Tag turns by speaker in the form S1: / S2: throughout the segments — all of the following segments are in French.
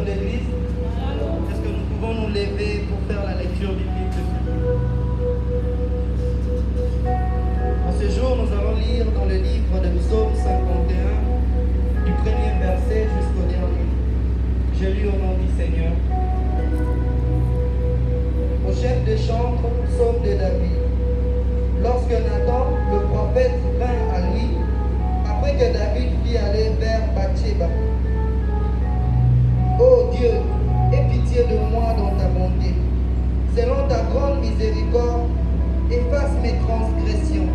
S1: de l'Église. Est-ce que nous pouvons nous lever pour faire la lecture biblique de ce jour? En ce jour, nous allons lire dans le livre de Psaume 51, du premier verset jusqu'au dernier. Je lis au nom du Seigneur. Au chef de chambre, psaume de David. Lorsque Nathan, le prophète, vint à lui, après que David fit aller vers Bathsheba. Ô Dieu, aie pitié de moi dans ta bonté. Selon ta grande miséricorde, efface mes transgressions.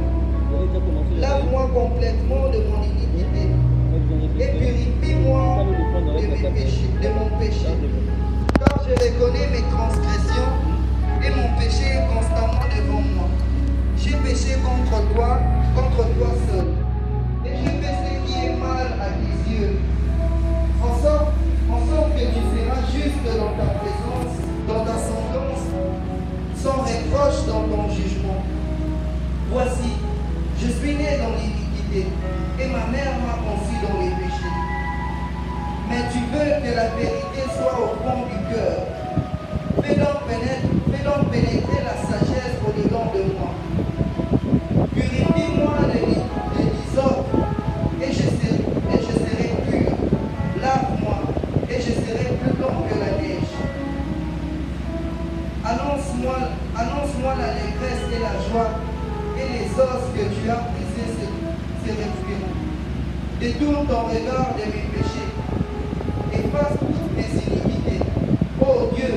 S1: Lave-moi complètement de mon iniquité et purifie-moi de mon péché. Car je reconnais mes transgressions et mon péché est constamment devant moi. J'ai péché contre toi seul. Et j'ai fait ce qui est mal à tes yeux. En sorte que tu seras juste dans ta présence, dans ta sentence, sans reproche dans ton jugement. Voici, je suis né dans l'iniquité, et ma mère m'a conçu dans les péchés. Mais tu veux que la vérité soit au fond du cœur. Fais donc pénétrer la sagesse au-dedans de moi. Purifie-moi de l'hysope, et je serai pur. Lave-moi, et je serai plus blanc que la neige. Annonce-moi l'allégresse et la joie, et les os que tu as brisés se référeront. Détourne ton regard de mes péchés, efface toutes mes iniquités. Ô Dieu,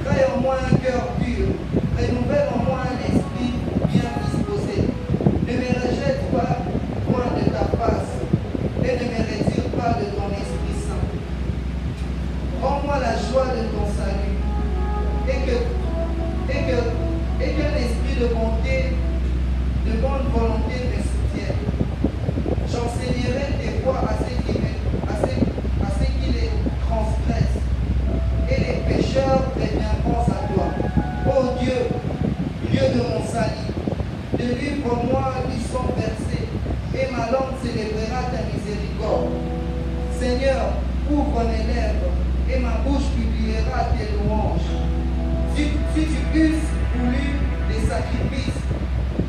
S1: crée en moi un cœur pur, renouvelle en moi un esprit bien disposé. Ne me rejette pas loin de ta face, et ne me retire pas de ton Esprit Saint. Rends-moi la joie de ton salut, et qu'un esprit de bonté, de bonne volonté me soutienne. J'enseignerai tes voies à ceux qui les transgressent, et les pécheurs reviendront à toi. Ô Dieu, Dieu de mon salut, délivre-moi du sang versé, et ma langue célébrera ta miséricorde. Seigneur, ouvre mes lèvres, et ma bouche publiera tes louanges. Si tu eusses voulu des sacrifices,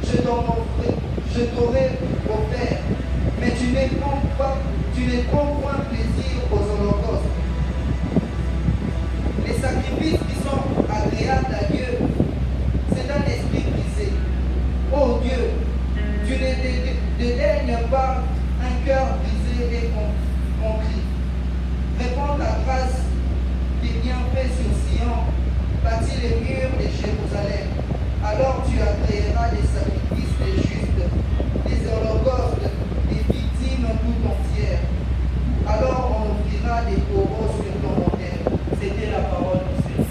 S1: je t'aurais offert, mais tu ne prends point plaisir aux holocaustes. Les sacrifices qui sont agréables à Dieu, c'est un esprit brisé. Oh Dieu, tu ne dédaignes pas un cœur brisé et contrit. Répands ta grâce, tes bienfaits sur Sion, bâtis les murs de Jérusalem. Alors tu agréeras des sacrifices des justes, des holocaustes, des victimes tout entières. Alors on offrira des taureaux sur ton autel. C'était la parole du Seigneur.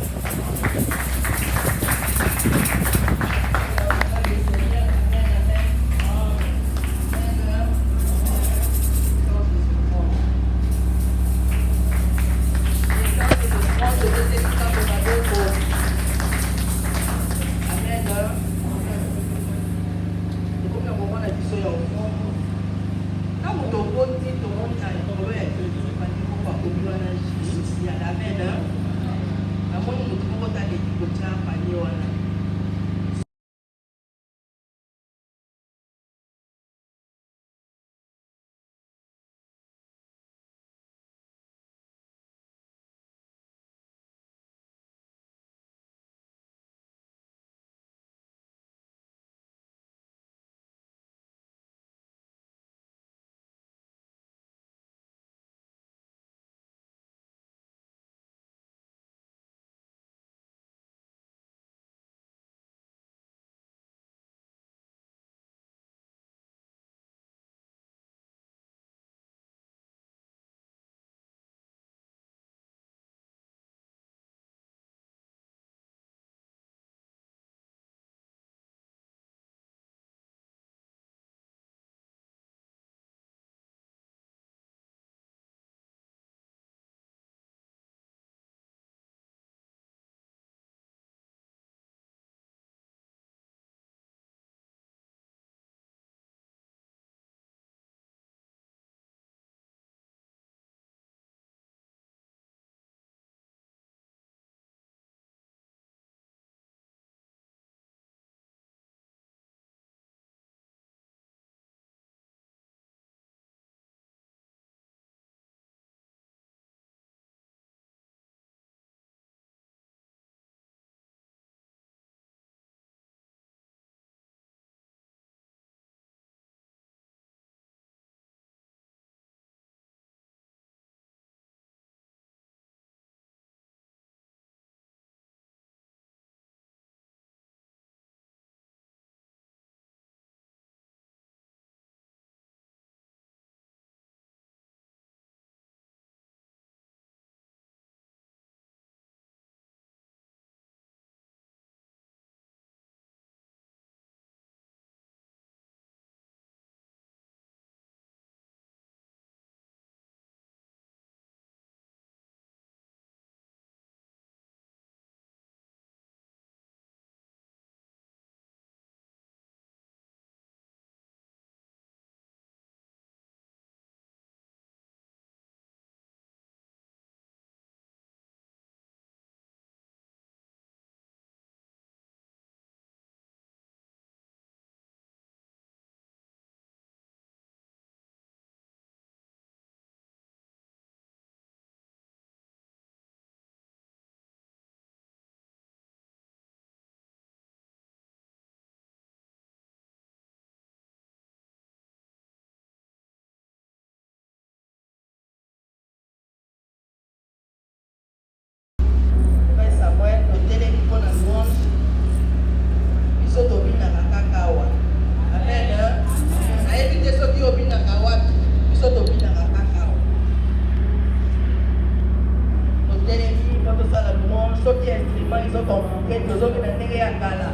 S1: soki instrument ezokomprendre tozokenda ndenge ya kala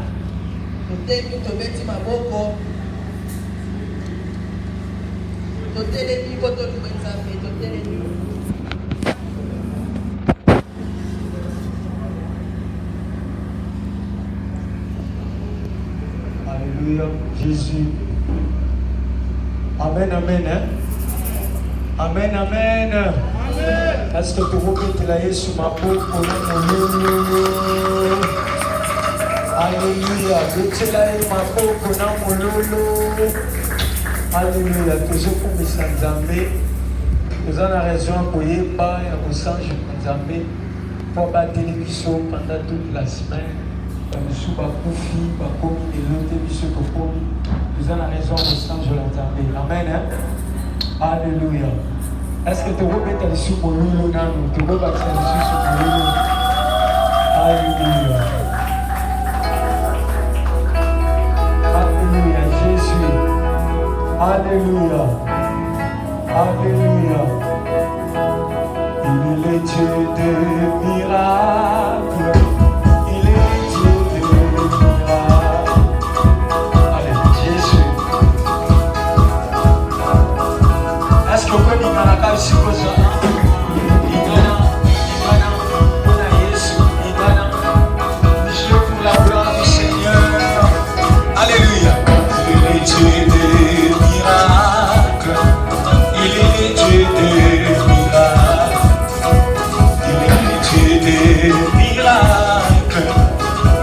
S1: totemi tobeti maboko totelemi po toluka Nzambe totelemi.
S2: Alléluia, Jésus. Amen, amen. Amen, amen. Est-ce que tu veux mettre la Yesu maboko na mololo? Alléluia. Mettez la Yesu maboko na mololo. Alléluia. Toujours pour mes Nzambe. Nous avons raison pour y pas et pour changer Nzambe pour battre les bisous pendant toute la semaine. Nous avons raison pour changer Nzambe. Amen. Alléluia. Est-ce que tu veux mettre les sous pour nous? Tu veux battre les sous pour nous? Alléluia. Alléluia, Jésus. Alléluia. Alléluia. Il est le Dieu des miracles. Il est le Dieu des miracles. Allez, Jésus. Est-ce que vous connaissez la case sur ça? Alléluia. Il est le Dieu des miracles. Il est le Dieu des miracles. Il est le Dieu des miracles.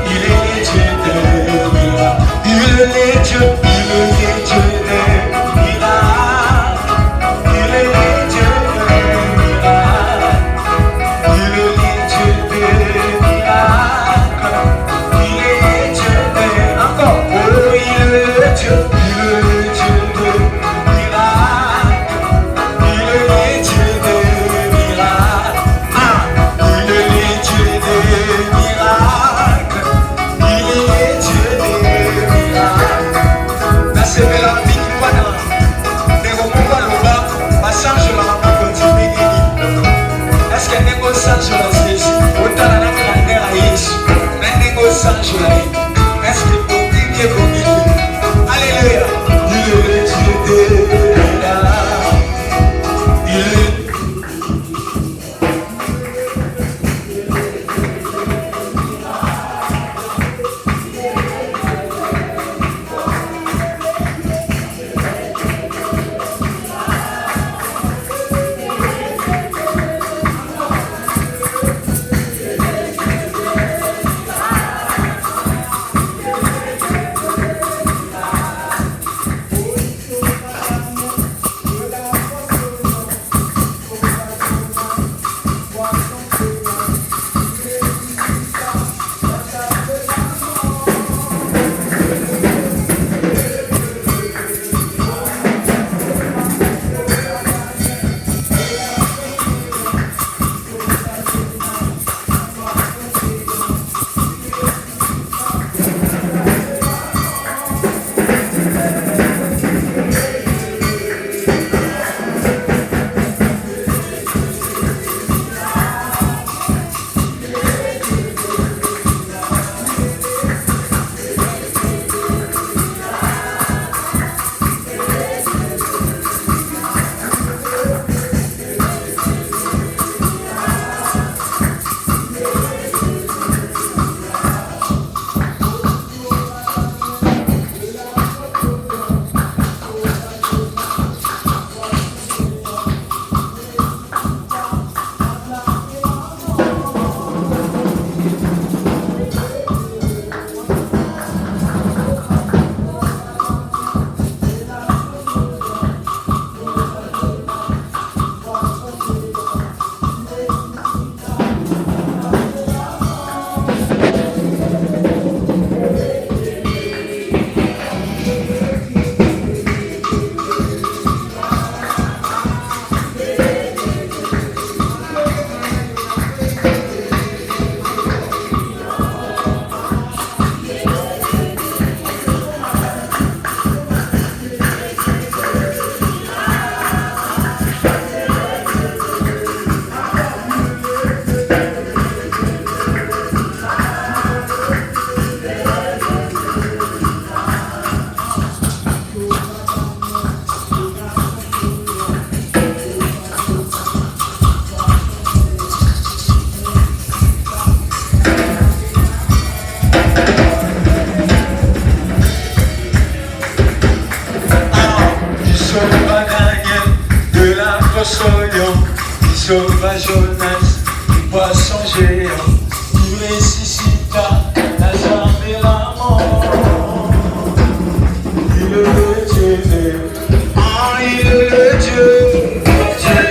S2: Il est le Dieu des miracles. Il est le Dieu, il est le Dieu des miracles. Il est le Dieu des miracles. Il est le Dieu des miracles. Il est le Dieu des encore. Oh, il est le Dieu, il est le Dieu des miracles. Il est le Dieu des miracles. Ah, il est le Dieu des sauvage honnête, du poisson géant, qui ressuscita Lazare et la mort. Il est le Dieu de, il est le Dieu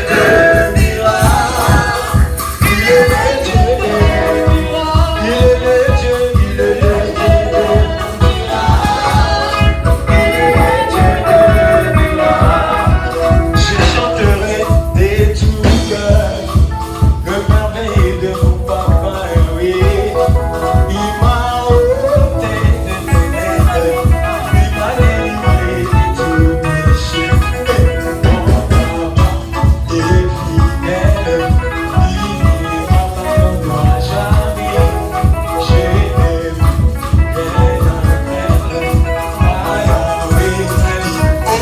S2: de miracles. Il est le Dieu de miracles. Il est le Dieu, il est le Dieu de miracles. Il est le Dieu de miracles. Je chanterai de tout cœur le merveille de mon papa, oui. Il m'a ôté de ténèbres, il m'a délivré de tout péché. Mon papa est fidèle, il ne m'abandonnera jamais. Je l'aime, elle appelle, oh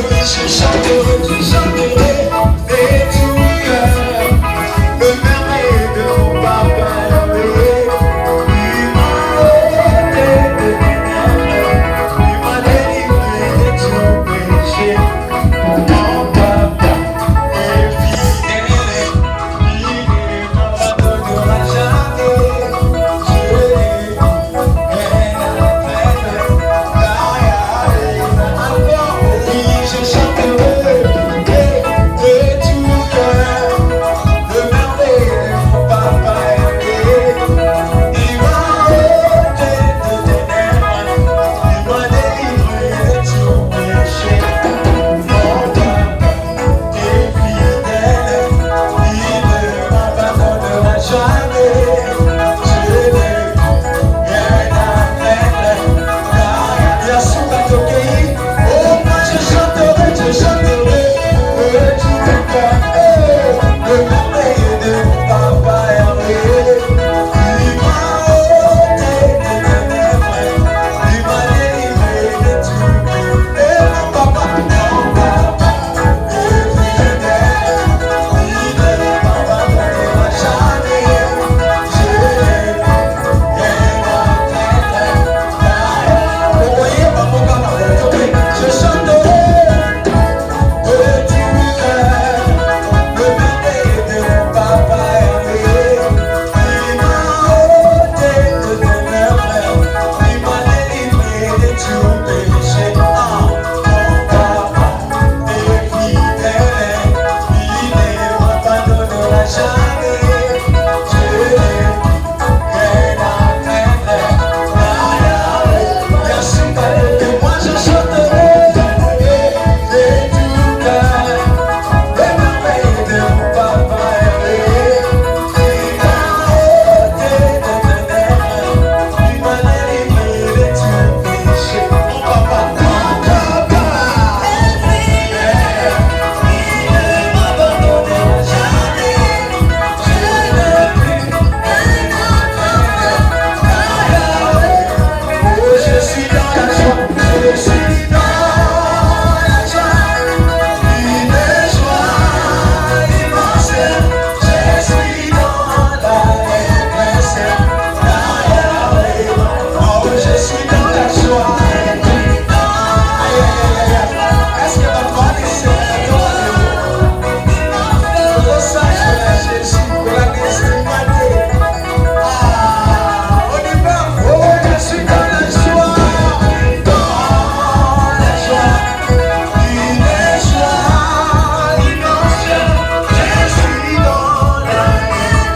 S2: oui, je chanterai de tout cœur le merveille de mon papa, oui. Il m'a ôté de ténèbres, il m'a délivré de tout péché. Mon papa est fidèle, il ne m'abandonnera jamais. Je l'aime, elle appelle, oui, je chanterai de tout cœur le merveille de mon papa, oui. Il m'a ôté de ténèbres, il m'a délivré de tout péché. Mon papa est fidèle, il ne m'abandonnera jamais. Je l'aime, elle appelle, Yasuka Tokei. Oh, moi je chanterai de tout cœur le merveille de mon papa, oui. Il m'a ôté de ténèbres, il m'a délivré de tout péché. Mon papa est fidèle, il ne m'abandonnera jamais. Je l'aime, elle appelle, vous voyez pas mon papa, je chanterai de tout cœur le merveille de mon papa, oui. Il m'a ôté de ténèbres, il m'a délivré de tout péché. Mon papa est fidèle, il ne m'abandonnera jamais. Je l'aime, elle appelle, Yasuka, et moi je chanterai de tout cœur le merveille de mon papa, oui. Il m'a ôté de ténèbres, il m'a délivré de tout péché. Mon papa est fidèle, il ne m'abandonnera jamais. Je l'aime, elle appelle, oh, je suis dans la joie, je suis dans la joie, une joie immense. Je suis dans l'allégresse, oh, je suis dans la joie. Est-ce que votre voix est Jésus pour la destinée? On y va, oh, je suis dans la joie, une joie immense. Je suis dans l'allégresse,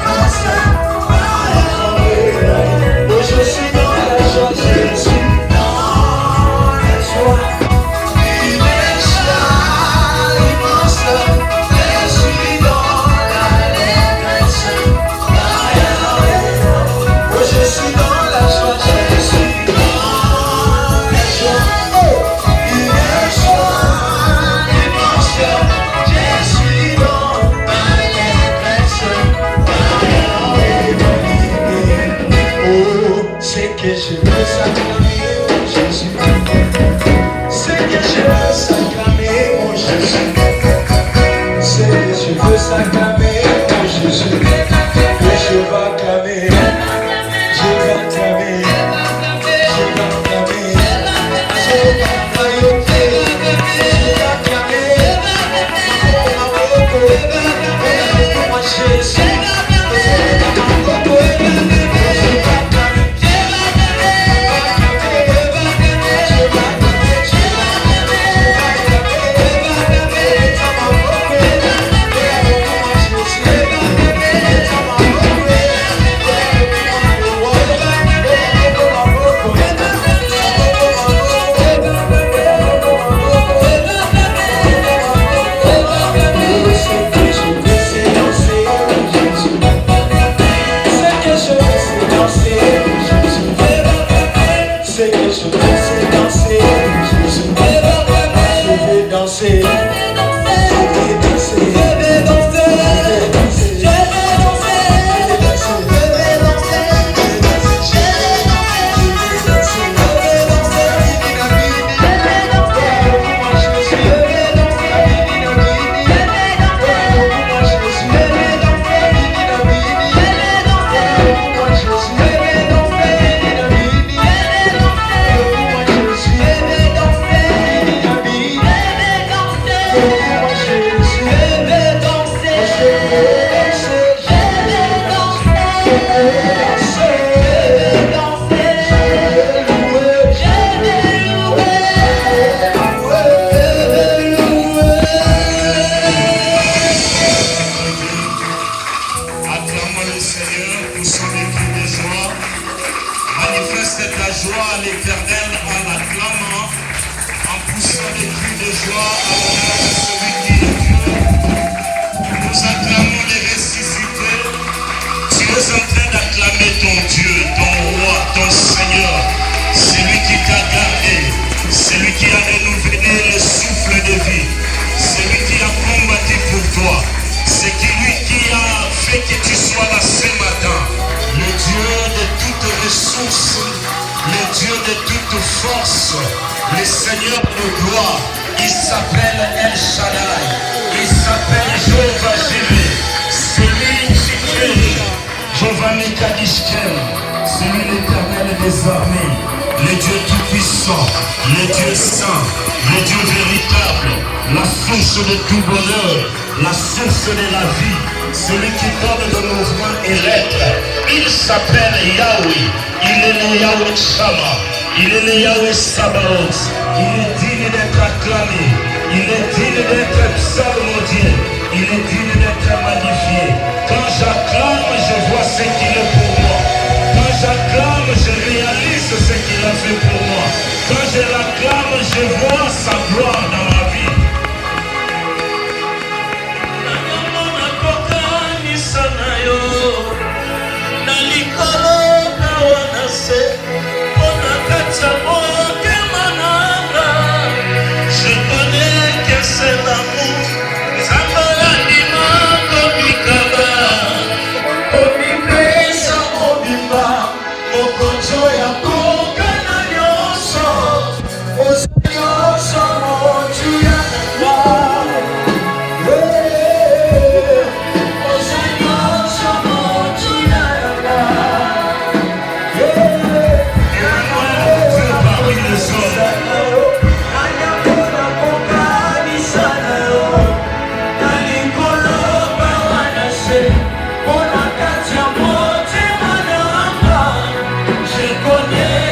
S2: oh, je suis dans la joie, je suis dans la joie, une joie immense. Je suis dans l'allégresse, oh, je suis dans la joie, je suis dans la joie, une joie immense. Je suis dans l'allégresse, oh, c'est que je veux s'acclamer, mon Jésus. C'est que je veux s'acclamer, mon Jésus. C'est que je veux s'acclamer, mon Jésus. Que je vais acclamer, je vais acclamer, je vais acclamer, je vais acclamer, je vais acclamer. poussant des cris de joie. Manifeste ta joie à l'Éternel en l'acclamant, en poussant des cris de joie à l'honneur de celui qui est Dieu. Nous acclamons les ressuscités. Tu es en train d'acclamer ton Dieu, ton roi, ton Seigneur, celui qui t'a gardé, celui qui a renouvelé le souffle de vie, celui qui a combattu pour toi. C'est lui qui a fait que tu sois là ce matin. Le Dieu de toutes ressources, le Dieu de toute force, le Seigneur de gloire. Il s'appelle El Shaddai, il s'appelle Jéhovah Jireh, celui qui fait Jéhovah Mekadishkem, celui l'Éternel des armées, le Dieu tout-puissant, le Dieu saint, le Dieu véritable, la source de tout bonheur, la source de la vie, celui qui donne le mouvement et l'être. Il s'appelle Yahweh, il est le Yahweh Shama, il est le Yahweh Sabaoth, il est digne d'être acclamé, il est digne d'être psalmodié, il est digne d'être magnifié. Quand j'acclame, je vois ce qu'il est pour moi. Quand j'acclame, je réalise ce qu'il a fait pour moi. Quand je l'acclame, je vois sa gloire dans ma vie. Je connais que c'est l'amour.
S3: Je connais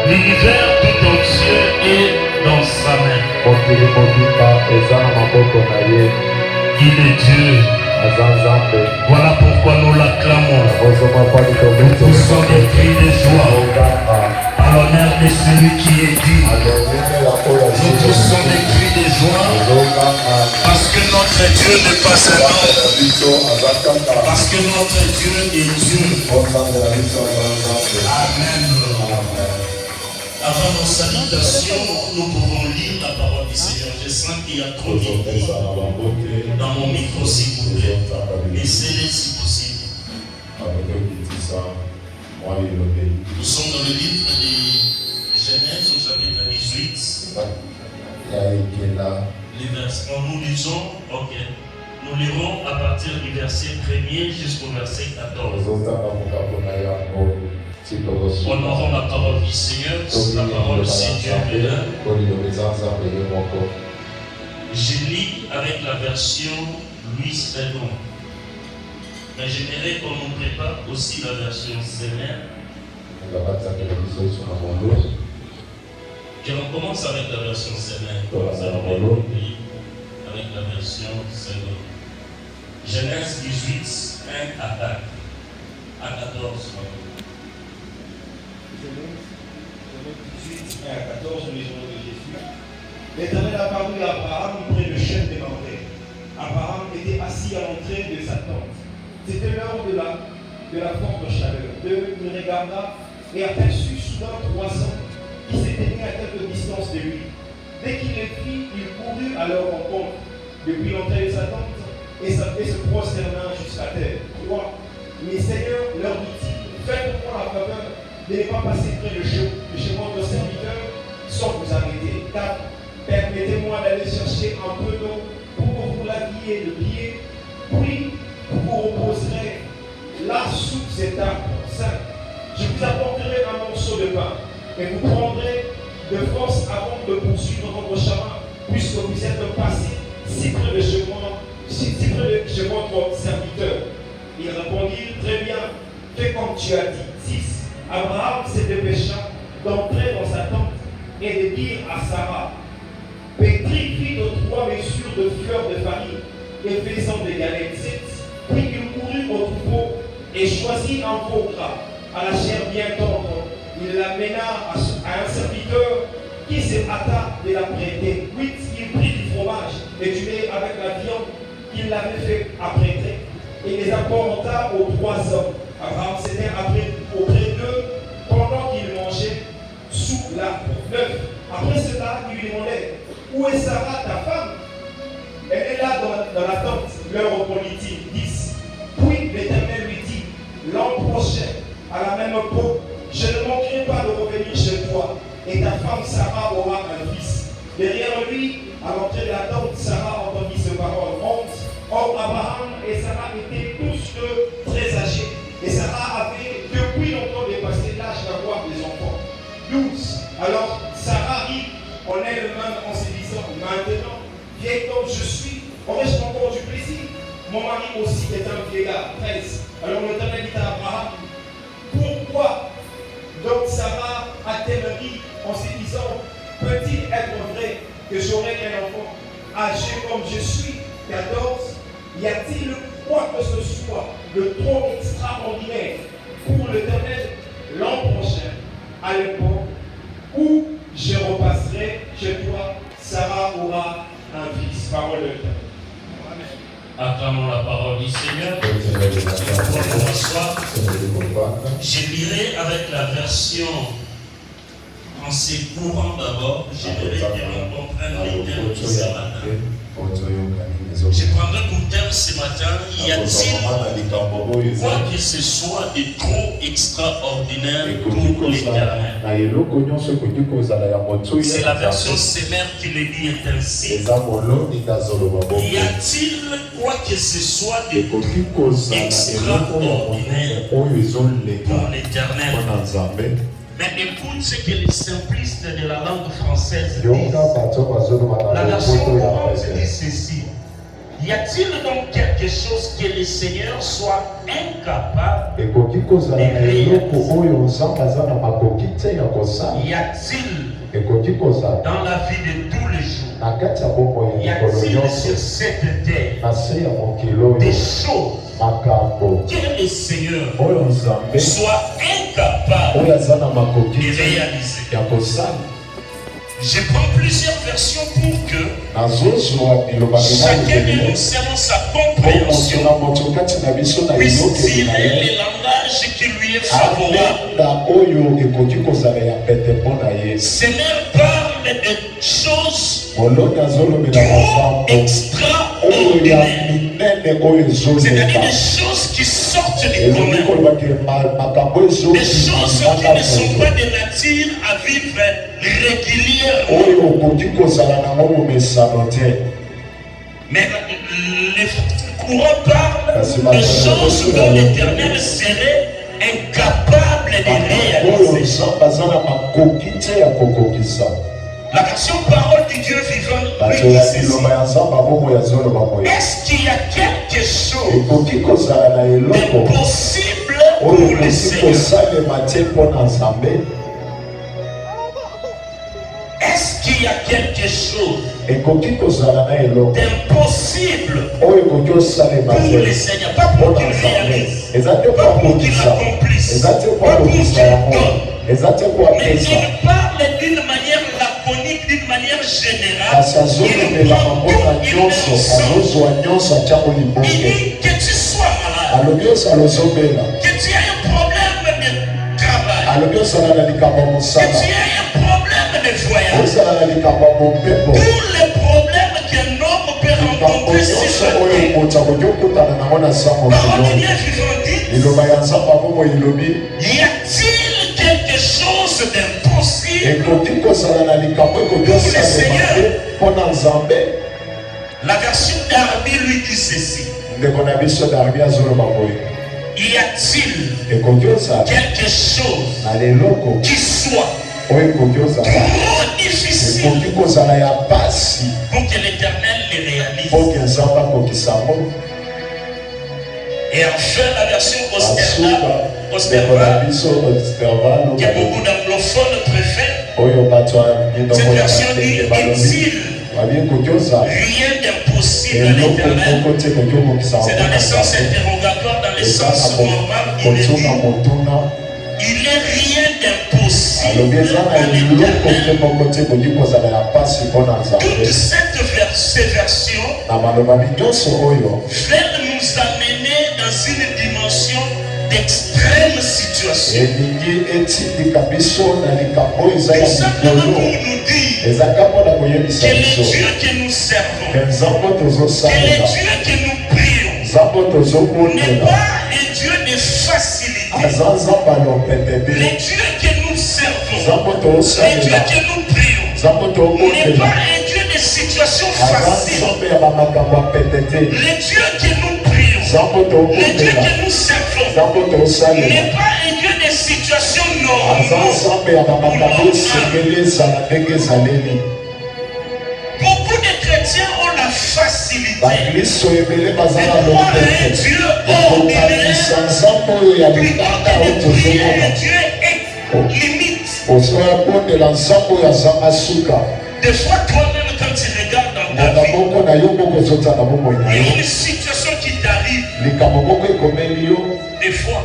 S2: L'univers tout entier est dans sa main. Il est Dieu. Voilà pourquoi nous l'acclamons. Nous poussons des cris de joie à l'honneur de celui qui est dit. Nous poussons des cris de joie parce que notre Dieu n'est pas un homme. Parce que notre Dieu est Dieu. Amen. Avant nos salutations, nous pouvons lire la parole du Seigneur. Je sens qu'il y a trop de bruit dans mon micro, s'il vous plaît. Essayez si possible. Nous sommes dans le livre de Genèse au chapitre 18. Nous lisons, ok. Nous lirons à partir du verset 1er jusqu'au verset 14. Honorons la parole du Seigneur. La parole c'est Dieu bénin. Je lis avec la version Louis Raymond. Mais j'aimerais qu'on nous prépare aussi la version Sénère. Et on commence avec la version Sénère. Avec la version Sénère. Genèse 18, 1 à 14.
S3: Genèse 18, 1 à 14, nous lisons de Jésus. L'Éternel apparut à Abraham près de Chêne des Mamré. Abraham était assis à l'entrée de sa tente. C'était l'heure de la forte chaleur. Il regarda et aperçut soudain 3 hommes qui s'éteignaient à quelque distance de lui. Dès qu'il les vit, il courut à leur rencontre depuis l'entrée de sa tente et se prosterna jusqu'à terre. 3. Mais Seigneur, leur dit-il, faites-moi la faveur de ne pas passer près de chez votre serviteur sans vous arrêter. 4. Permettez-moi d'aller chercher un peu d'eau pour vous laviez le pied, puis vous vous reposerez là sous cet arbre. 5. Je vous apporterai un morceau de pain et vous prendrez de force avant de poursuivre votre chemin, puisque vous êtes passé si près de chez moi, chez votre serviteur. Ils répondirent, très bien, fais comme tu as dit. 6. Abraham se dépêcha d'entrer dans sa tente et de dire à Sarah, pétrifie de 3 mesures de fleurs de farine et fais-en des galettes. 7. Puis il courut au troupeau et choisit un veau gras à la chair bien tendre. Il l'amena à un serviteur qui se hâta de la prêter. 8. Il prit du fromage et du lait avec la viande qu'il l'avait fait apprêter et les apporta aux 3 hommes. Abraham s'était auprès d'eux pendant qu'ils mangeaient sous l'arbre. 9. Après cela, il lui demandait, où est Sarah, ta femme? Elle est là dans la tente, leur répondit-il. 10. Puis l'Éternel lui dit, l'an prochain, à la même époque, je ne manquerai pas de revenir chez toi, et ta femme Sarah aura un fils. Derrière lui, à l'entrée de la tente, Sarah entendit ce vieil comme je suis, aurais-je encore du plaisir? Mon mari aussi est un vieillard, 13. Alors l'Éternel dit à Abraham, pourquoi donc Sarah a-t-elle ri en se disant, peut-il être vrai que j'aurai un enfant âgé comme je suis, 14? Y a-t-il quoi que ce soit de trop extraordinaire pour l'Éternel l'an prochain, à l'époque où je repasserai chez toi, Sarah aura un fils? Parole de l'Éternel.
S4: Acclamons la parole du Seigneur. Je lirai avec la version français courant d'abord. J'aimerais que l'on comprenne les termes de ce matin. Je prendrai pour thème ce matin, y a-t-il quoi que ce soit de trop extraordinaire pour l'Éternel? C'est la version Semer qui le dit ainsi. Y a-t-il quoi que ce soit de trop extraordinaire pour l'Éternel? Mais écoute ce que les simplistes de la langue française disent. La version courante dit ceci. Y a-t-il donc quelque chose que le Seigneur soit incapable de réaliser? Y a-t-il dans la vie de tous les jours, y a-t-il sur cette terre des choses que le Seigneur soit incapable de réaliser? Je prends plusieurs versions pour que chacun de nous, selon sa compréhension, puisse tirer les langages qui lui est favorable. Seigneur parle de choses trop extraordinaires. C'est-à-dire des choses qui sortent du commun. Des choses qui ne sont pas de nature à vivre régulièrement. Mais le courant parle des choses dont l'Éternel serait incapable de réaliser. La version parole du Dieu vivant lui dit ceci. Est-ce qu'il y a quelque chose d'impossible pour le Seigneur? Est-ce qu'il y a quelque chose d'impossible pour le Seigneur? Pas pour qu'il réalise, pas pour qu'il accomplisse, pas pour qu'il donne. Mais il parle d'une manière laconique, d'une manière générale. Il prend toute une leçon. Il dit que tu sois malade, que tu aies un problème de travail, que tu aies un problème de voyage. Tous les problèmes qu'un homme peut rencontrer sur cette terre. Parole de Dieu vivant dit, y a-t-il quelque chose d'impossible pour le Seigneur? La version d'Arbi lui dit ceci. Y a-t-il quelque chose qui soit trop difficile pour que l'Éternel les réalise? Et enfin la version Osterval, que beaucoup d'anglophones préfèrent, cette version dit, est-il rien d'impossible à l'Éternel? C'est dans le sens interrogatoire, dans le sens normal, il est rien d'impossible à l'Éternel. Toute ces versions veulent nous amener dans une dimension d'extrême situation. Simplement pour nous dire que les dieux que nous servons, que les dieux que nous prions, n'est pas un Dieu de facilité. Les dieux que nous servons, les dieux que nous prions, n'est pas un Dieu de situation facile. Les dieux que nous prions, les dieux que nous servons, n'est pas un Dieu de situation normale. Beaucoup de chrétiens ont bakristo ebele baza na
S2: Dieu ordinaire,
S4: lokotekokanisa ya likata oyo tozomona
S2: Dieu est limite.
S4: ozoyabondela nzambe oyo azanga suka
S2: Des fois, toi-même, quand tu regardes dans ta
S4: moto
S2: vie,
S4: moko na yo moko ozota na bomoi na
S2: il y
S4: yo
S2: a une situation qui t'arrive.
S4: likambo moko ekomeli yo
S2: Des fois,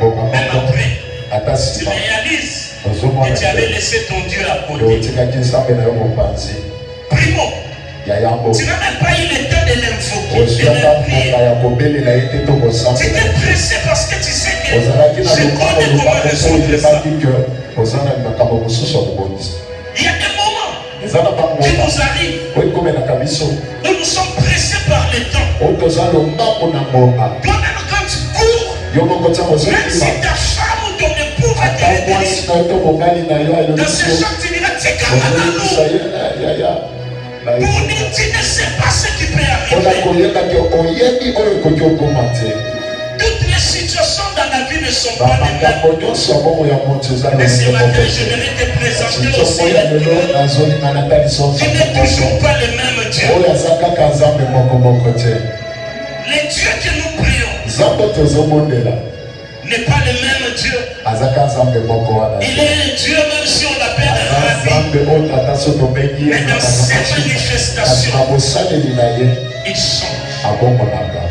S4: bonga
S2: même
S4: moko
S2: après,
S4: ata
S2: tu
S4: nsima
S2: réalises
S4: ozomona
S2: que tu avais laissé ton Dieu à côté.
S4: otikaki nzambe na yo mopanzi
S2: Primo,
S4: ya yambo
S2: tu n'as même pas eu le temps de l'invoquer, de
S4: ozwaka
S2: le prier.
S4: mboka ya kobelela ye te to
S2: Tu
S4: kosambela
S2: t'es pressé parce que tu sais que
S4: ozalaki na
S2: je
S4: lokambo
S2: connais comment
S4: lokambo mpo
S2: résoudre ça.
S4: oyebaki ke oza na makambo mosusu ya kobondisa
S2: Il y a des moments
S4: eza na
S2: qui
S4: bangonga
S2: nous arrivent
S4: oyo ekomelaka biso
S2: où nous sommes pressés par le temps.
S4: oyo toza lombango na ngonga
S2: Toi-même, quand tu cours,
S4: yo moko ntango
S2: même si
S4: ozokima
S2: ta femme ou ton époux va te
S4: ata mwasi
S2: retenir,
S4: na yo to mobali na yo
S2: dans ce
S4: ayebisi
S2: champ, tu diras, tu es
S4: ozokisa
S2: camarade.
S4: ye yaya
S2: Pour dire, tu ne sais pas ce qui peut
S4: mpona
S2: arriver.
S4: koyeba ke oyebi oyo ekoki okoma te
S2: Toutes les situations dans la vie ne sont pas les mêmes.
S4: bamakambo nyonso ya bongo ya moto eza
S2: Mais ce
S4: lolenge moko
S2: matin, je
S4: te
S2: vais te présenter aussi
S4: nzongo ya lelo nazolinga natalisa
S2: qui
S4: nzambe
S2: n'est
S4: moko
S2: toujours pas le même Dieu.
S4: oyo aza kaka nzambe moko moko te
S2: Le Dieu que nous prions
S4: nzambe tozobondela
S2: n'est pas le même Dieu.
S4: azaka nzambe moko wana
S2: Il est un Dieu même si on l'appelle
S4: aza
S2: Rabbi.
S4: nzambe oyo tata so tobengi ye
S2: Mais dans ses manifestations,
S4: na bosaleli na ye
S2: il change.
S4: abongonaka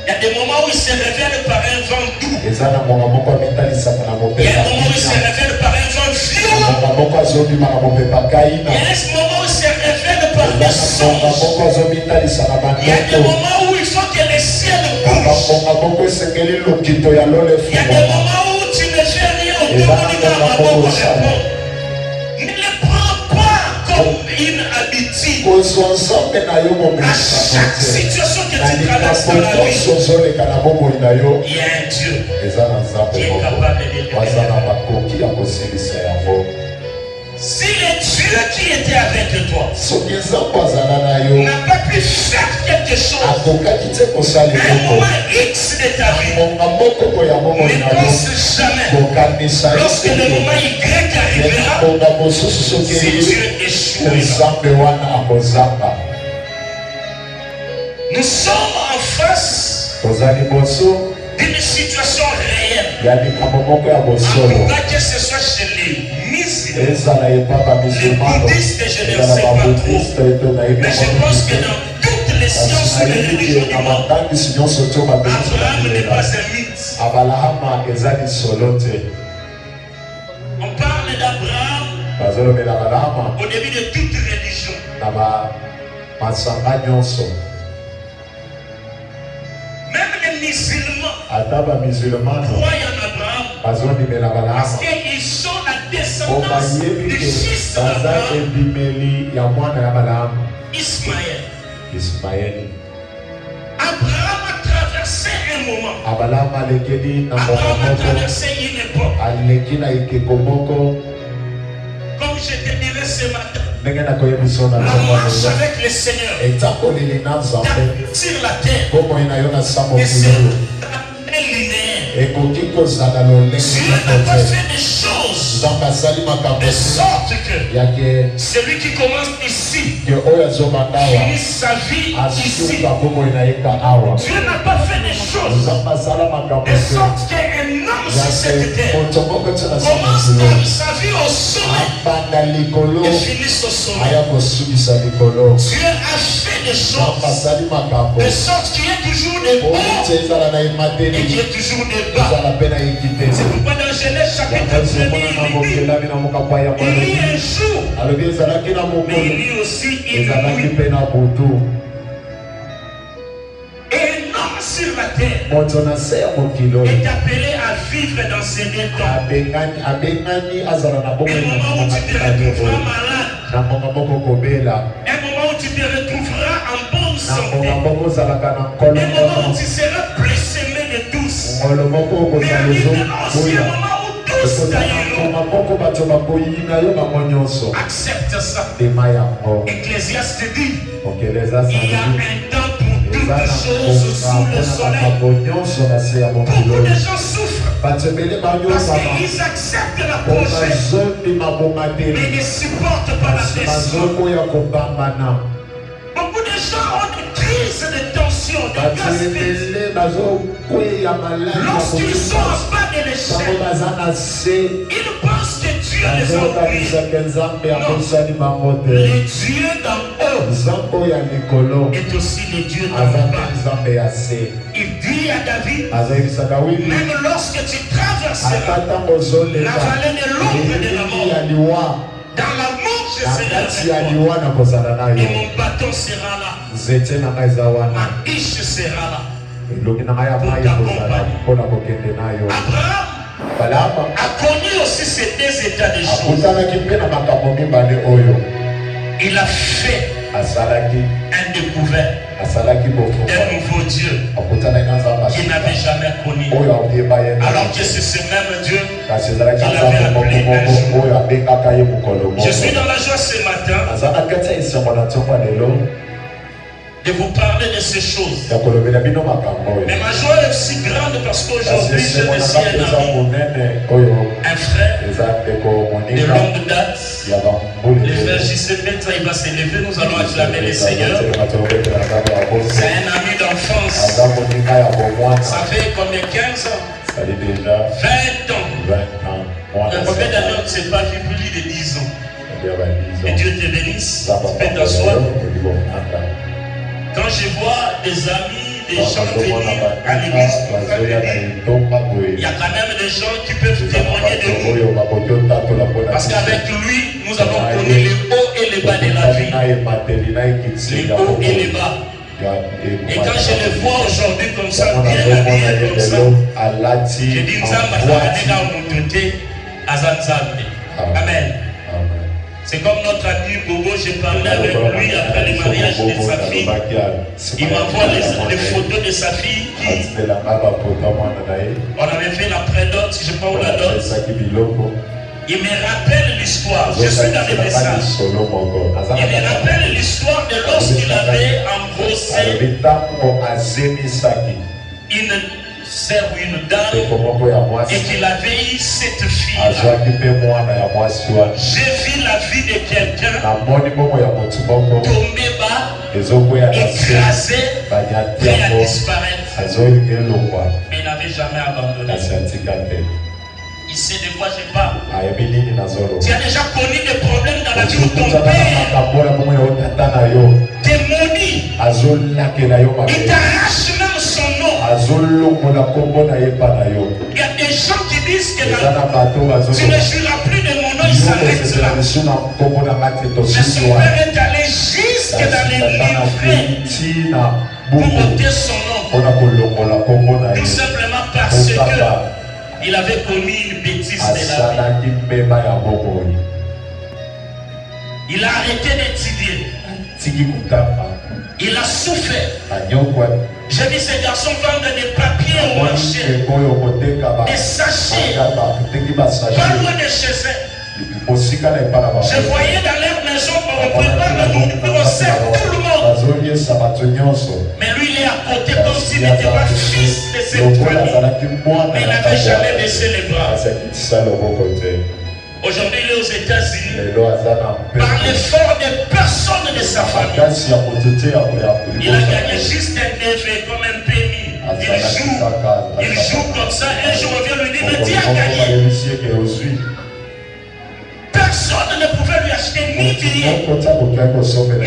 S2: Il y a des moments où il se révèle par un vent doux.
S4: eza na monga moko amitalisaka na
S2: Il y a
S4: mopepa
S2: un moment où il se révèle par un vent violent.
S4: monga moko azobima na mopepa kaina
S2: Il y a un moment où il se révèle par des
S4: eza na monga
S2: songes.
S4: moko azomitalisa na
S2: Il y a des
S4: bandoto
S2: moments où il faut que le ciel
S4: na
S2: bouge.
S4: bamonga moko esengeli lokito ya lolo
S2: Il y a des
S4: efungwama
S2: moments où tu ne fais rien au
S4: Et
S2: temps
S4: là,
S2: où il va
S4: on va
S2: répondre.
S4: commencer.
S2: Ne le prends pas comme une habitude.
S4: kozwa nzambe na yo
S2: À
S4: momesano
S2: chaque
S4: te
S2: situation que
S4: na
S2: tu traverses
S4: likambo
S2: dans la vie,
S4: nyonso ozoleka na bomoi na yo
S2: il y a un Dieu
S4: eza na nzambe
S2: qui est
S4: moko
S2: capable de le
S4: baza na
S2: faire.
S4: bakoki ya kosilisa yango
S2: Si le Dieu qui était avec toi
S4: soki nzambe azala na yo
S2: n'a pas pu faire quelque chose
S4: akokaki te kosala
S2: à un
S4: eloko
S2: moment X de ta vie,
S4: monga moko boya bomoi
S2: ne
S4: na yo
S2: pense jamais.
S4: kokanisa
S2: Lorsque le moment Y arrivera,
S4: monga mosusu soki
S2: si
S4: eyi
S2: Dieu échouera.
S4: nzambe wana akozanga
S2: Nous sommes en face
S4: toza liboso
S2: d'une situation réelle.
S4: ya likambo moko ya
S2: En
S4: bosolo
S2: tout cas, que ce soit chez les musulmans,
S4: ezala epa bamisulmano
S2: Les bouddhistes, je ne
S4: ezala
S2: sais pas
S4: babudiste to nayebi
S2: mais je pense que dans toutes les sciences
S4: kasi
S2: et les
S4: nayebi
S2: religions
S4: ke
S2: du
S4: na
S2: monde,
S4: matangisi nyonso to babebisi
S2: Abraham n'est
S4: babilela
S2: pas un mythe.
S4: abalahama eza lisolo te
S2: On parle d'Abraham
S4: bazolobela balahama
S2: au début de toute religion.
S4: na masanga nyonso
S2: Même les musulmans
S4: ata bamisulmano
S2: croient en Abraham
S4: bazondimela
S2: parce
S4: balahama
S2: qu'ils sont la
S4: po
S2: descendance
S4: bayebi
S2: du
S4: ke
S2: fils
S4: baza
S2: d'Abraham,
S4: ebimeli ya mwana ya balahama
S2: Ismaël.
S4: ismaeli
S2: Abraham a traversé un moment.
S4: abalahama alekeli na monga
S2: Abraham a
S4: moko
S2: traversé une époque.
S4: aleki na ekeko moko
S2: Comme je te dirais ce matin,
S4: ndenge nakoyebiso na
S2: la
S4: nzambe
S2: marche
S4: lelo
S2: avec le Seigneur,
S4: etamboleli na nzambe
S2: sur la terre,
S4: bomoi na yo na sa
S2: et c'est
S4: mokili
S2: un linéaire.
S4: ekoki kozala lolenge
S2: Dieu
S4: moko
S2: n'a pas
S4: te
S2: fait des choses
S4: nzambe asali makambo
S2: de sorte que
S4: yake
S2: celui qui commence ici
S4: ke oyo azobanda awa
S2: finit sa vie ici.
S4: asuka bomoi na ye ka awa
S2: Dieu n'a pas fait des choses
S4: nzambe asala makambo
S2: de
S4: te
S2: sorte qu'un homme sur cette
S4: yake
S2: terre
S4: moto moko te na sa
S2: commence
S4: mokili
S2: sa vie au sommet
S4: abanda likolo
S2: et finisse au sommet.
S4: aya kosukisa likolo
S2: Dieu a fait des
S4: nzambe
S2: choses
S4: asali makambo
S2: de sorte qu'il y ait toujours des
S4: oyo
S2: hauts
S4: te ezala na
S2: et
S4: emateli
S2: qu'il y ait toujours des bas.
S4: ezala mpe na ekiteli
S2: C'est pourquoi dans Genèse chapitre 1,
S4: yakozomona na
S2: il dit
S4: mokelami na mokapa ya
S2: il y
S4: malobi
S2: a un jour,
S4: alobi ezalaki na
S2: mais
S4: mokolo
S2: il y a aussi une
S4: ezalaki
S2: nuit.
S4: mpe na butu
S2: Et un homme sur la terre
S4: moto na se ya mokili oyo
S2: est appelé à vivre dans ces deux temps.
S4: abengani azala na
S2: Un
S4: bomoi
S2: moment où tu te retrouveras malade,
S4: na monga moko kobela
S2: un moment où tu te retrouveras en bonne
S4: na
S2: santé,
S4: monga moko ozalaka na
S2: un
S4: nkolo
S2: moment où
S4: moko
S2: tu seras plus semé de tous.
S4: ngolo moko
S2: Mais
S4: okozala
S2: arrivera aussi un
S4: ezoboya
S2: moment où tous
S4: ekozala
S2: tailleront.
S4: nkoma moko bato bakoyina yo bango nyonso
S2: Accepte ça.
S4: tema yango
S2: Ecclésiaste dit
S4: okeleza
S2: il y a
S4: sanzi
S2: un temps pour
S4: eza
S2: toutes
S4: na
S2: choses sous le
S4: mpona
S2: soleil.
S4: makambo nyonso na se ya mokili
S2: Beaucoup de
S4: oyo
S2: gens souffrent
S4: bato ebele
S2: parce
S4: banyosama
S2: qu'ils acceptent la
S4: mpo
S2: projet,
S4: bazondima
S2: mais
S4: bomateli
S2: ne supportent pas la
S4: kasi
S2: blessure.
S4: bazokoya kobambana
S2: Beaucoup de gens ont des crises de tension, de gastrites, lorsqu'ils sont en bas de l'échelle, ils pensent que Dieu les a oubliés. Non. Le Dieu d'en haut est aussi le Dieu d'en bas. Il dit à David, même lorsque tu traverseras la vallée de l'ombre de la mort, dans l'amour je serai avec toi. Et mon bâton sera là. Ma biche sera là. Pour t'accompagner. Abraham a connu aussi ces deux états de choses. Il a fait un découvert d'un nouveau Dieu qu'il n'avait jamais connu. Alors que c'est ce même Dieu qu'il avait appelé un jour. Je suis dans la joie ce matin de vous parler de ces choses. Mais ma joie est aussi grande parce qu'aujourd'hui je me suis un ami, un frère de longue date. Le frère JC Benza, il va s'élever, nous allons acclamer le Seigneur. C'est un ami d'enfance. Ça fait combien, 15 ans? 20 ans. Combien d'années on ne s'est pas vu? Plus de 10 ans. Que Dieu te bénisse. Tu peux t'asseoir. Quand je vois des amis, des gens venir à l'église, il y a quand même des gens qui peuvent témoigner de nous. Parce qu'avec lui, nous avons connu les hauts et les bas de la vie. Les hauts et les bas. Et quand je les vois aujourd'hui comme ça, bien habillés comme ça, je dis Amen. C'est comme notre ami Bobo, j'ai parlé avec lui après le mariage de sa fille. Il m'envoie les photos de sa fille qui... On avait fait la prédote, je sais pas où la dot. Il me rappelle l'histoire, je suis dans les messages. Il me rappelle l'histoire de lorsqu'il avait embrassé une sœur ou une dame et qu'il avait eu cette fille-là. J'ai vu la vie de quelqu'un tomber bas, écrasé, prêt à disparaître. Mais il n'avait jamais abandonné. Il sait de quoi je parle. Tu as déjà connu des problèmes dans la vie où ton père t'es maudit. Il t'arrache même son nom. Il y a des gens qui disent que tu ne jureras plus de mon nom, il s'arrête là. Mais son père est allé jusque dans les livrets pour ôter son nom. Tout simplement parce que il avait commis une bêtise de la vie. Il a arrêté d'étudier. Il a souffert. J'ai vu ces garçons vendre des papiers au marché, des sachets, pas loin de chez eux. Je voyais dans leur maison qu'on prépare le nourriture, on sert tout le monde. Mais lui, il est à côté comme s'il n'était pas fils de cette famille. Mais il n'avait jamais baissé les bras. Aujourd'hui, il est aux États-Unis. Par l'effort de personne de sa famille. Il a gagné juste un DV comme un pénis. Il joue comme ça. Un jour, on vient lui dire, mais tu as gagné. Personne ne pouvait lui acheter ni billet, ni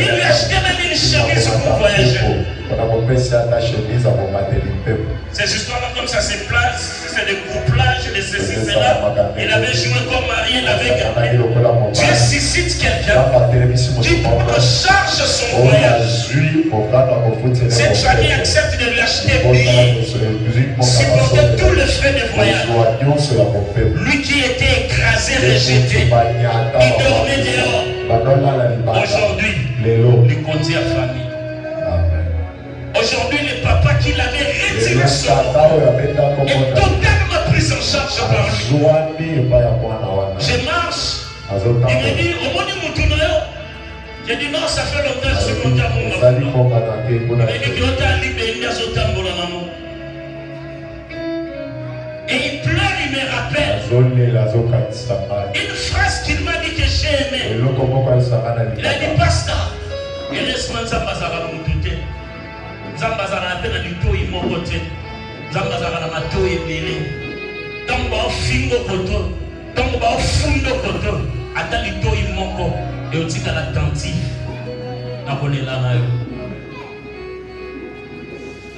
S2: lui acheter même une chemise pour voyager. Ces histoires-là, comme ça se place, c'est des couplages, de ceci, cela. Il avait joué comme mari, il avait gagné. Dieu suscite quelqu'un qui prend en charge son voyage. Cette famille accepte de lui acheter des billets, supporter tous les frais de voyage. Lui qui était écrasé, rejeté, il dormait dehors. Aujourd'hui, il conduit à famille. Aujourd'hui, le papa qui l'avait retiré son nom est totalement pris en charge par lui. Je marche, il me dit, au moins du Moutounao. J'ai dit non, ça fait longtemps que je suis content pour moi. Il m'a dit que et il pleure, il me rappelle une phrase qu'il m'a dit que j'ai aimée. Il a dit, pasteur, il laisse moi ça passer à la moutouté.
S5: Zambazana na litoi mokote. Zambazana na matoi mbili. Tamba fingo koto. Tamba fundo koto. Ata litoi moko. Et on dit qu'elle est attentive.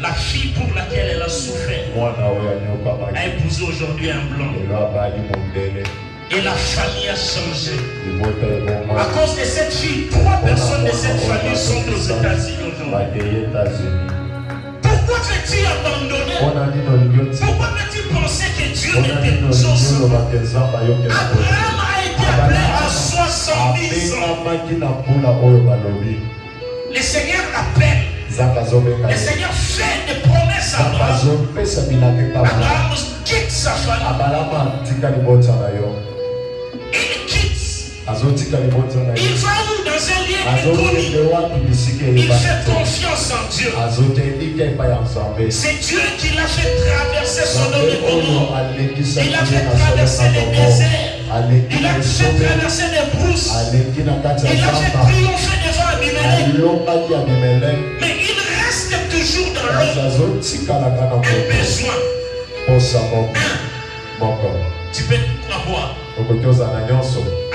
S5: La fille pour laquelle elle a souffert a épousé aujourd'hui un blanc. Et la famille a changé. À cause de cette fille, 3 personnes de cette famille sont aux États-Unis aujourd'hui. Pourquoi veux-tu abandonner? Pourquoi veux-tu penser que Dieu n'était pas sur Abraham a été appelé à 70 ans. Le Seigneur l'appelle. Le Seigneur fait des promesses à Abraham. Abraham quitte sa famille. Il quitte. Il va où? Dans un lieu inconnu. Il fait confiance en Dieu. C'est Dieu qui l'a fait traverser Sodome et Gomorrhe. Il l'a fait traverser les déserts. Il a fait traverser les brousses. Il a fait triompher devant Abimelech. Mais il reste toujours dans l'homme un besoin. Tu peux avoir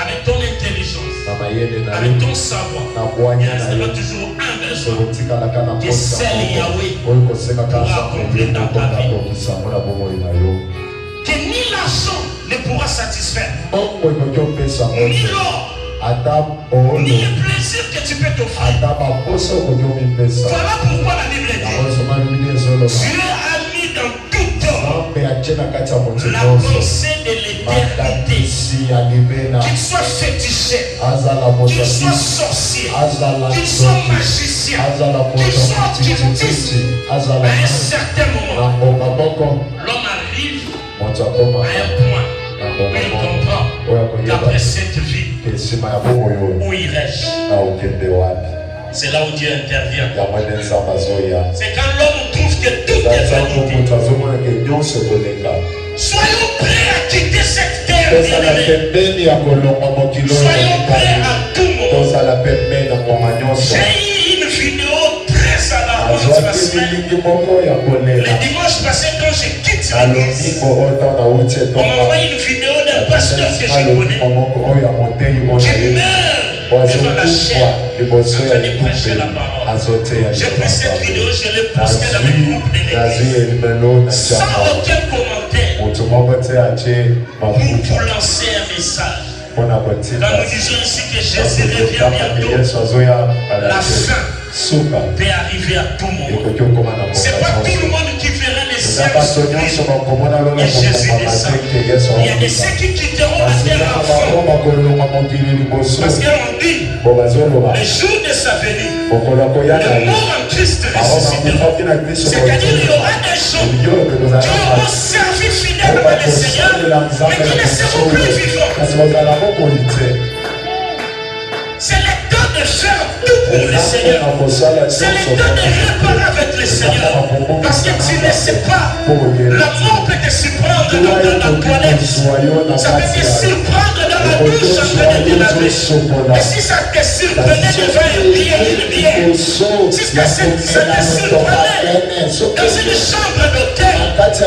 S5: avec ton intelligence, avec ton savoir. Il restera toujours un besoin. Que seul Yahweh pourra accomplir dans ta vie. Que ni l'argent ne pourra satisfaire, ni l'or, ni le plaisir que tu peux t'offrir. Voilà pourquoi la Bible dit Dieu a mis dans tout homme la pensée de l'éternité. Qu'il soit féticheur, qu'il soit sorcier, qu'il soit magicien, qu'il soit occultiste, à un certain moment, l'homme arrive à un point où il comprend qu'après cette vie, où il reste. C'est là où Dieu intervient. C'est quand l'homme trouve que tout est vanité. Soyons prêts à quitter cette terre. Soyons prêts à tout moment. J'ai eu une vidéo très alarmante la semaine. Le dimanche passé, quand je quitte l'église, on m'a envoyé une vidéo d'un pasteur que je connais qui meurt devant la chair en train de prêcher la parole. J'ai pris cette vidéo, je l'ai postée dans le groupe de l'église sans aucun commentaire pour lancer un message. Quand nous disons ici que Jésus revient bientôt, la fin peut arriver à tout moment. Ce n'est pas tout le monde qui verra les services et Jésus descend. Il y a de ceux qui quitteront la terre avant. Parce qu'on dit, le jour de sa venue, le mort en Christ ressuscitera. C'est-à-dire qu'il y aura des gens qui auront servi fidèlement le Seigneur, mais qui ne seront plus vivants. C'est le temps de faire tout pour le Seigneur. C'est le temps de réparer avec le Seigneur. Parce que tu ne sais pas, la mort peut te surprendre dans la toilette. Ça peut te surprendre dans la douche en train de te laver. Et si ça te surprenait devant un bien, si ça te surprenait dans une chambre d'hôtel,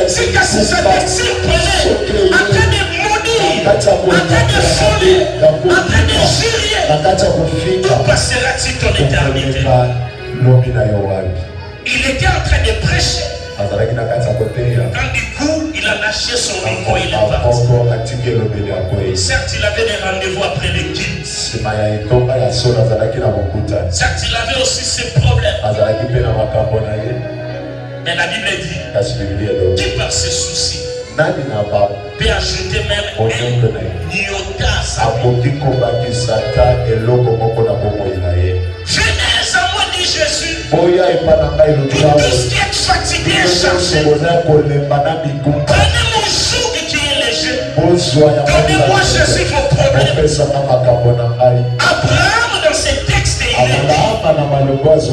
S5: si ça te surprenait en train de maudire, en train de folie, en train de jurer, où passeras-tu ton éternité? Il était en train de prêcher. Quand du coup, il a lâché son micro, il est parti. Certes, il avait des rendez-vous après le culte. Certes, il avait aussi ses problèmes. Mais la Bible dit, qui par ses soucis peut ajouter même un iota à sa vie. Venez à moi, dit Jésus. Pour tous qui êtes fatigués et chargés, prenez mon joug qui est léger. Donnez-moi, Jésus, vos problèmes. Abraham, dans ses textes,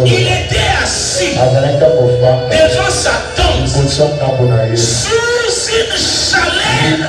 S5: il était assis devant sa tente sous une chaleur